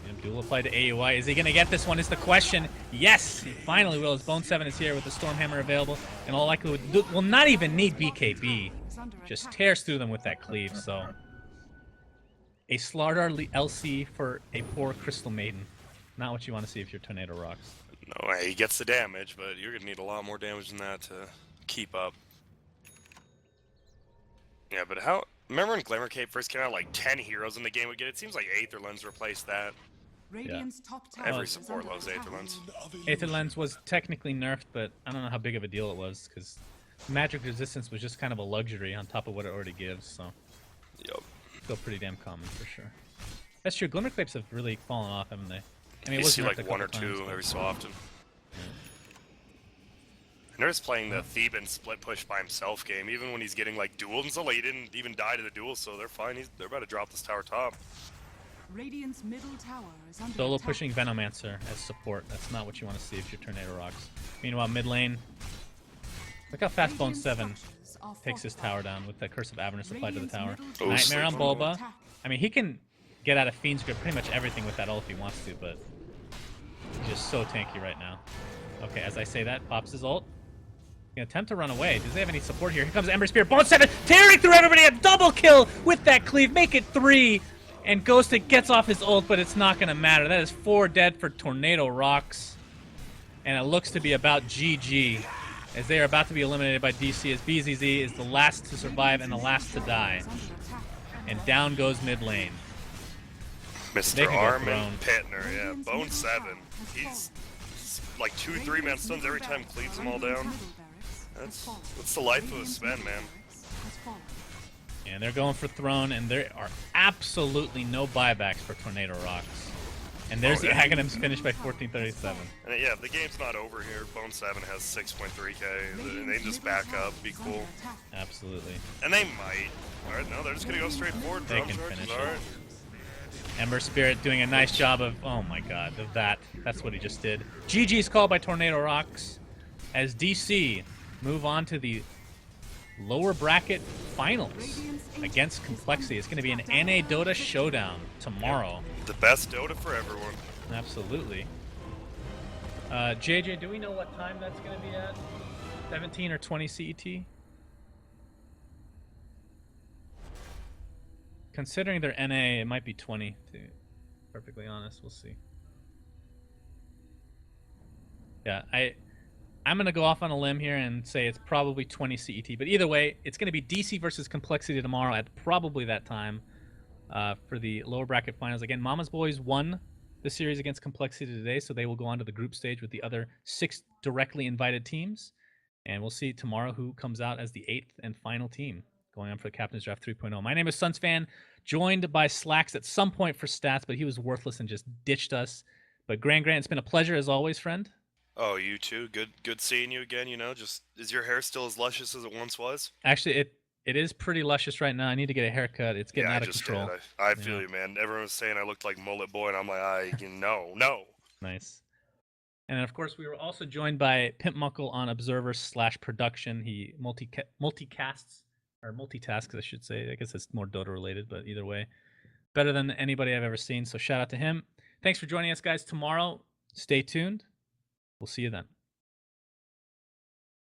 Speaker 1: And duel applied to AUI. Is he going to get this one is the question. Yes, he finally will. His Bone 7 is here with the Stormhammer available. And all likelihood will not even need BKB. Just tears through them with that cleave, so... A Slardar LC for a poor Crystal Maiden. Not what you want to see if you're Tornado.RoX.
Speaker 3: No way, he gets the damage, but you're going to need a lot more damage than that to keep up. Yeah, but how... Remember when Glimmer Cape first came out, like 10 heroes in the game would get it? It seems like Aether Lens replaced that.
Speaker 2: Radiant's top tower
Speaker 3: Every
Speaker 2: is
Speaker 3: support
Speaker 2: under
Speaker 3: loves
Speaker 2: attack.
Speaker 3: Aether Lens.
Speaker 1: Aether Lens was technically nerfed, but I don't know how big of a deal it was, because magic resistance was just kind of a luxury on top of what it already gives, so...
Speaker 3: Yup.
Speaker 1: Still pretty damn common, for sure. That's true, Glimmer Capes have really fallen off, haven't they? I mean, it
Speaker 3: You
Speaker 1: was
Speaker 3: see
Speaker 1: nerfed
Speaker 3: like
Speaker 1: a
Speaker 3: one or
Speaker 1: couple
Speaker 3: two
Speaker 1: times, but-
Speaker 3: every so often. And they're just playing the Theban split push by himself game, even when he's getting like dueled and stuff. Like, he didn't even die to the duel, so they're fine. They're about to drop this tower top.
Speaker 2: Radiant's middle tower is under
Speaker 1: Solo
Speaker 2: attack.
Speaker 1: pushing Venomancer as support. That's not what you want to see if you're Tornado.RoX. Meanwhile, mid lane, look how fast Bone 7 takes his tower down with the Curse of Avernus applied to the tower.
Speaker 3: Oh,
Speaker 1: Nightmare on
Speaker 3: sleep.
Speaker 1: Bulba. I mean, he can get out of Fiend's Grip pretty much everything with that ult if he wants to, but he's just so tanky right now. Okay, as I say that, pops his ult. He's gonna attempt to run away. Does he have any support here? Here comes Ember Spear. Bone 7 tearing through everybody. A double kill with that cleave. Make it 3. And Ghostic gets off his ult, but it's not gonna matter. That is 4 dead for Tornado.RoX. And it looks to be about GG, as they are about to be eliminated by DC, as BZZ is the last to survive and the last to die. And down goes mid lane. They
Speaker 3: Mr.
Speaker 1: can go
Speaker 3: Armin
Speaker 1: throne.
Speaker 3: Pittner, yeah. Bone 7. He's like 2 3-man stuns every time cleaves them all down. That's the life of a Sven, man.
Speaker 1: And they're going for throne, and there are absolutely no buybacks for Tornado.RoX. And there's the Aghanims finished by 1437.
Speaker 3: And yeah, the game's not over here. Bone 7 has 6.3k, and they just back up, be cool.
Speaker 1: Absolutely.
Speaker 3: And they might. Alright, no, they're just gonna go straight forward.
Speaker 1: They
Speaker 3: Drum
Speaker 1: can
Speaker 3: charges,
Speaker 1: finish it.
Speaker 3: alright.
Speaker 1: Ember Spirit doing a nice job of, oh my god, of that. That's what he just did. GG's called by Tornado.RoX as DC move on to the lower bracket finals against Complexity. It's going to be an NA Dota showdown tomorrow.
Speaker 3: The best Dota for everyone.
Speaker 1: Absolutely. JJ, do we know what time that's going to be at? 17 or 20 CET? Considering their NA, it might be 20, to be perfectly honest. We'll see. Yeah, I'm going to go off on a limb here and say it's probably 20 CET. But either way, it's going to be DC versus Complexity tomorrow at probably that time for the lower bracket finals. Again, Mama's Boys won the series against Complexity today, so they will go on to the group stage with the other 6 directly invited teams. And we'll see tomorrow who comes out as the 8th and final team going on for the Captain's Draft 3.0. My name is Sunsfan, joined by Slacks at some point for stats, but he was worthless and just ditched us. But Grant, it's been a pleasure as always, friend.
Speaker 3: Oh, you too. Good seeing you again. You know, just is your hair still as luscious as it once was?
Speaker 1: Actually, it is pretty luscious right now. I need to get a haircut. It's getting out of control.
Speaker 3: Did. I feel you, man. Everyone was saying I looked like Mullet Boy, and I'm like, no.
Speaker 1: Nice. And then, of course, we were also joined by Pimp Muckle on Observer/Production. He multicasts, or multitasks, I should say. I guess it's more Dota related, but either way, better than anybody I've ever seen. So shout out to him. Thanks for joining us, guys. Tomorrow, stay tuned. We'll see you then.